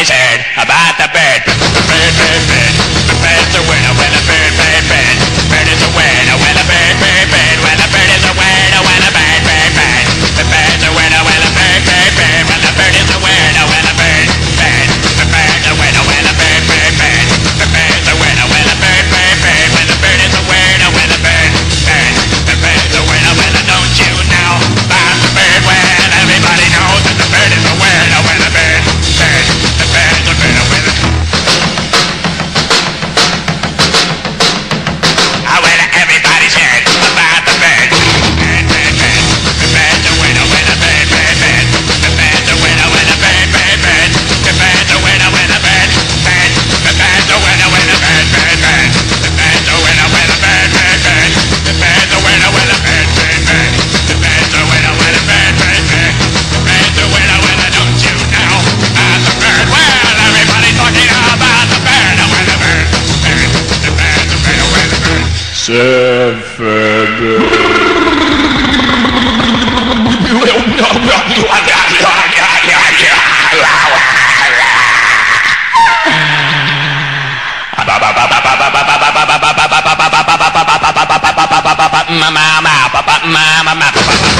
everybody's heard about the bird. Bird, bird, bird. The bird's a winner when a bird, bird, bird. Bird is a winner when a bird, bird, bird. When a bird is a winner when a bird, bird, bird. The bird's a winner when a bird, bird, bird. When the bird is a winner when a bird, bird. The bird's a winner when a bird, bird, bird. The bird's a winner when a bird, bird, bird. When the bird is a winner when a bird, bird. The bird's a winner when a don't you know about the bird? Well, everybody knows that the bird is a winner when a bird, bird. The bird's a winner when a everybody's heard about the bird. Bird, bird, bird. The bird's a winner when a bird, bird, bird. The bird's a winner when a bird, bird, bird. The bird's a winner when a bird, bird. The bird's a winner when a bird, bird, bird. The bird's a winner when a bird, bird, bird. The bird's a winner when a bird, bird, bird. The bird's a winner when a bird, bird, bird. The bird's a winner when a don't you know about the bird? Well, everybody's talking about the bird. When the bird, bird. The bird's a winner when the bird. Mama